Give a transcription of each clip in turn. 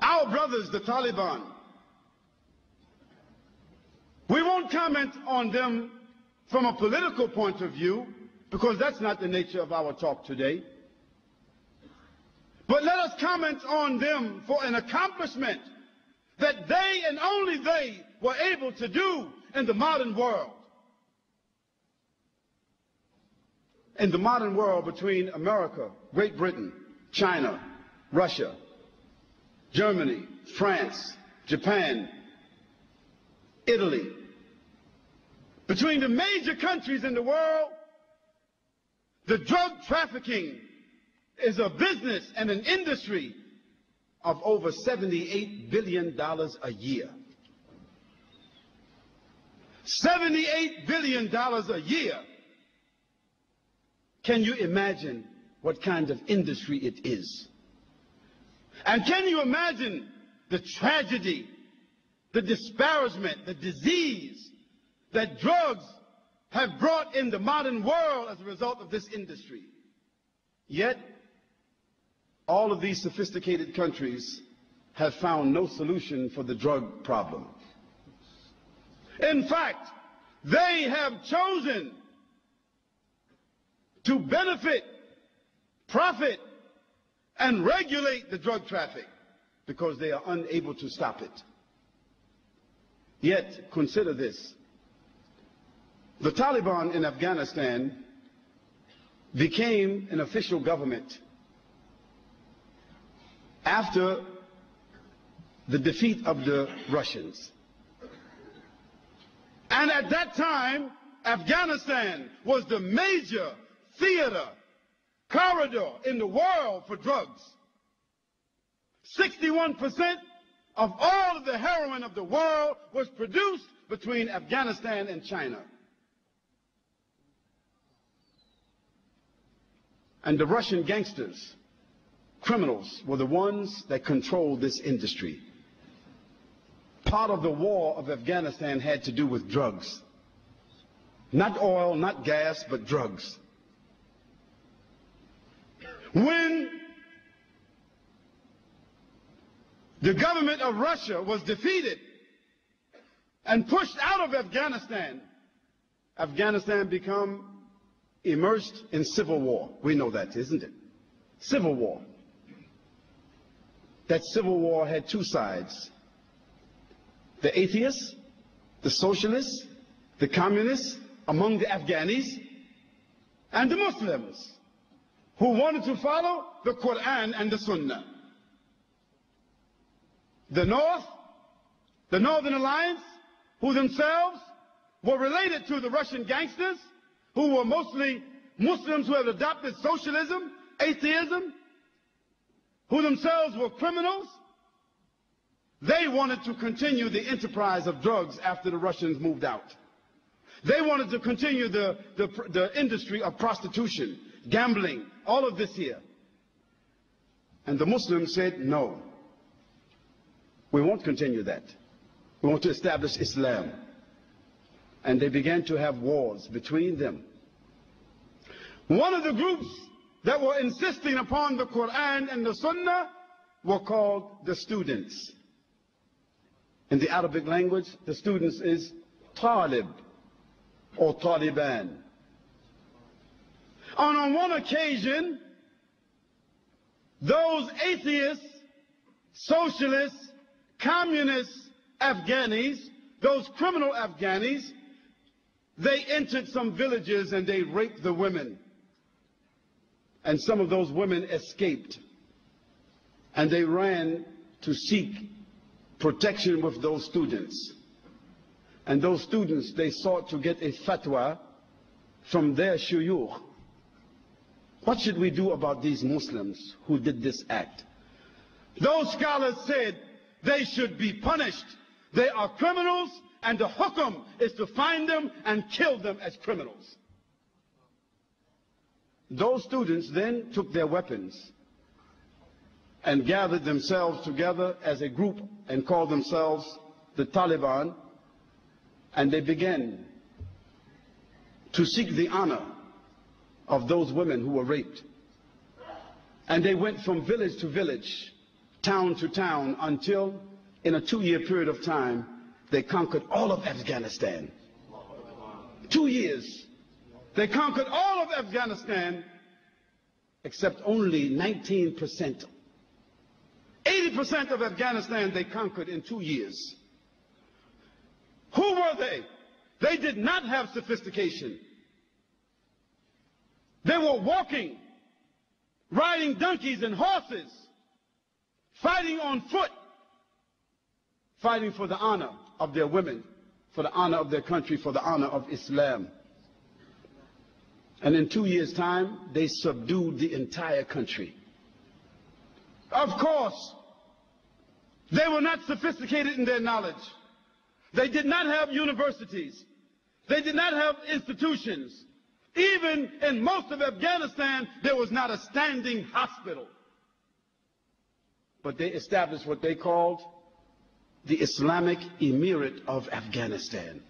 Our brothers, the Taliban, we won't comment on them from a political point of view, because that's not the nature of our talk today. But let us comment on them for an accomplishment that they and only they were able to do in the modern world. In the modern world, between America, Great Britain, China, Russia, Germany, France, Japan, Italy, between the major countries in the world, the drug trafficking is a business and an industry of over $78 billion a year. $78 billion a year. Can you imagine what kind of industry it is? And can you imagine the tragedy, the disparagement, the disease that drugs have brought in the modern world as a result of this industry? Yet, all of these sophisticated countries have found no solution for the drug problem. In fact, they have chosen to benefit, profit, and regulate the drug traffic because they are unable to stop it. Yet, consider this. The Taliban in Afghanistan became an official government after the defeat of the Russians. And at that time, Afghanistan was the major theater, corridor in the world for drugs. 61% of all of the heroin of the world was produced between Afghanistan and China. And the Russian gangsters, criminals, were the ones that controlled this industry. Part of the war of Afghanistan had to do with drugs. Not oil, not gas, but drugs. When the government of Russia was defeated and pushed out of Afghanistan, Afghanistan became immersed in civil war. We know that, isn't it? Civil war. That civil war had two sides. The atheists, the socialists, the communists among the Afghanis, and the Muslims who wanted to follow the Quran and the Sunnah. The North, the Northern Alliance, who themselves were related to the Russian gangsters, who were mostly Muslims who had adopted socialism, atheism, who themselves were criminals. They wanted to continue the enterprise of drugs after the Russians moved out. They wanted to continue the industry of prostitution, gambling, all of this here. And the Muslims said, no, we won't continue that. We want to establish Islam. And they began to have wars between them. One of the groups that were insisting upon the Quran and the Sunnah were called the Students. In the Arabic language, the Students is Talib or Taliban. And on one occasion, those atheists, socialists, communist Afghanis, those criminal Afghanis, they entered some villages and they raped the women. And some of those women escaped. And they ran to seek protection with those students. And those students, they sought to get a fatwa from their shuyukh. What should we do about these Muslims who did this act? Those scholars said they should be punished. They are criminals, and the hukum is to find them and kill them as criminals. Those students then took their weapons and gathered themselves together as a group and called themselves the Taliban, and they began to seek the honor of those women who were raped. And they went from village to village, town to town, until in a 2-year period of time, they conquered all of Afghanistan. 2 years. They conquered all of Afghanistan except only 19%. 80% of Afghanistan they conquered in 2 years. Who were they? They did not have sophistication. They were walking, riding donkeys and horses, fighting on foot, fighting for the honor of their women, for the honor of their country, for the honor of Islam. And in 2 years' time, they subdued the entire country. Of course, they were not sophisticated in their knowledge. They did not have universities. They did not have institutions. Even in most of Afghanistan, there was not a standing hospital. But they established what they called the Islamic Emirate of Afghanistan.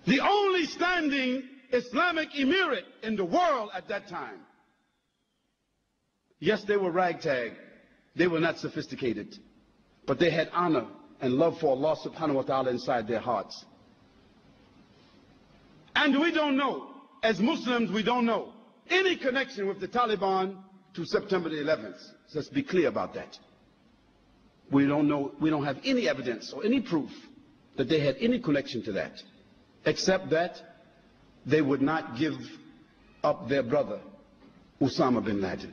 The only standing Islamic Emirate in the world at that time. Yes, they were ragtag. They were not sophisticated. But they had honor and love for Allah subhanahu wa ta'ala inside their hearts. And we don't know, as Muslims, we don't know any connection with the Taliban to September the 11th. So let's be clear about that. We don't know, we don't have any evidence or any proof that they had any connection to that, except that they would not give up their brother, Osama bin Laden.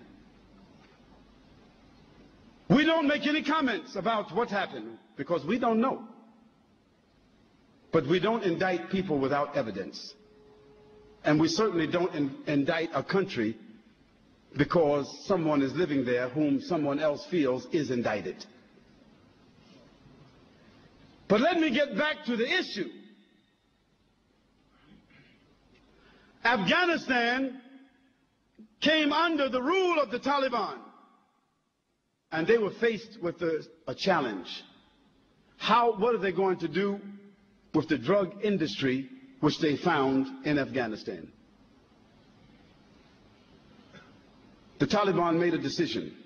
We don't make any comments about what happened because we don't know. But we don't indict people without evidence. And we certainly don't indict a country because someone is living there whom someone else feels is indicted. But let me get back to the issue. Afghanistan came under the rule of the Taliban, and they were faced with a challenge. What are they going to do with the drug industry which they found in Afghanistan? The Taliban made a decision.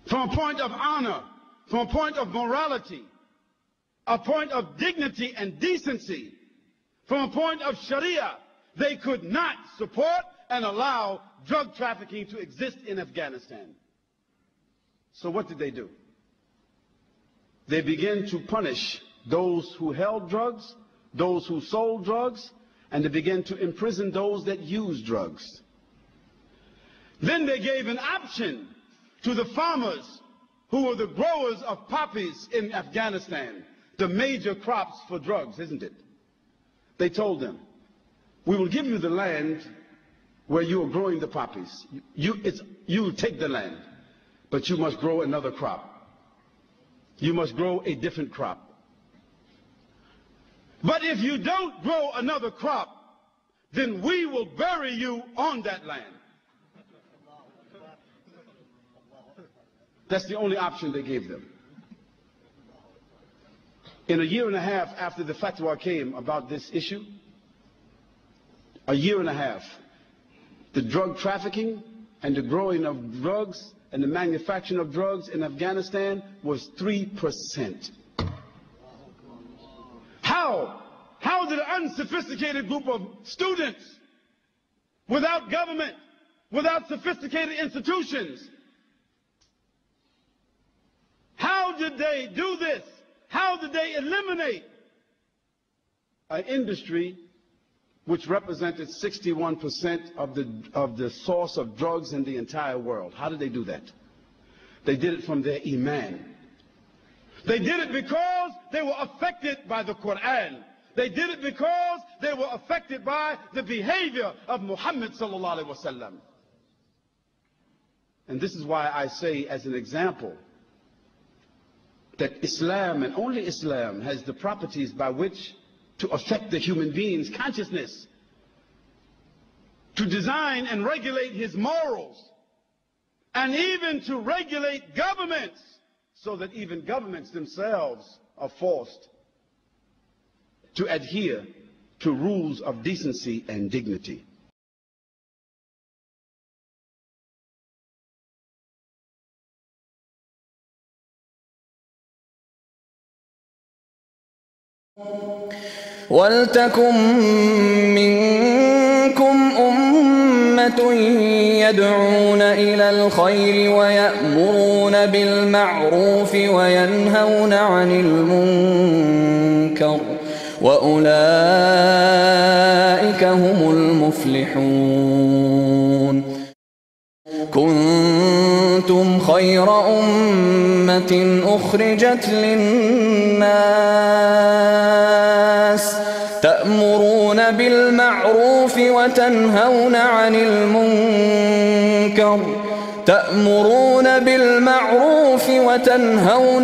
From a point of honor, from a point of morality, a point of dignity and decency, from a point of Sharia, they could not support and allow drug trafficking to exist in Afghanistan. So what did they do? They began to punish those who held drugs, those who sold drugs, and they began to imprison those that used drugs. Then they gave an option to the farmers who were the growers of poppies in Afghanistan, the major crops for drugs, isn't it? They told them, we will give you the land where you are growing the poppies. You take the land, but you must grow another crop. You must grow a different crop. But if you don't grow another crop, then we will bury you on that land. That's the only option they gave them. In a year and a half after the fatwa came about this issue, a year and a half, the drug trafficking and the growing of drugs and the manufacturing of drugs in Afghanistan was 3%. How did an unsophisticated group of students, without government, without sophisticated institutions, how did they do this? How did they eliminate an industry which represented 61% of the source of drugs in the entire world? How did they do that? They did it from their iman. They did it because they were affected by the Quran. They did it because they were affected by the behavior of Muhammad sallallahu alaihi wasallam. And this is why I say, as an example, that Islam and only Islam has the properties by which to affect the human being's consciousness, to design and regulate his morals, and even to regulate governments, so that even governments themselves are forced to adhere to rules of decency and dignity. وَلْتَكُن مِّنكُمْ أُمَّةٌ يَدْعُونَ إِلَى الْخَيْرِ وَيَأْمُرُونَ بِالْمَعْرُوفِ وَيَنْهَوْنَ عَنِ الْمُنكَرِ ۚ وَأُولَٰئِكَ هُمُ الْمُفْلِحُونَ. كُنتُمْ خَيْرَ أُمَّةٍ أُخْرِجَتْ لِلنَّاسِ تَأْمُرُونَ بِالْمَعْرُوفِ وَتَنْهَوْنَ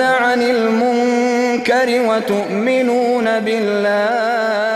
عَنِ الْمُنكَرِ وَتُؤْمِنُونَ بِاللَّهِ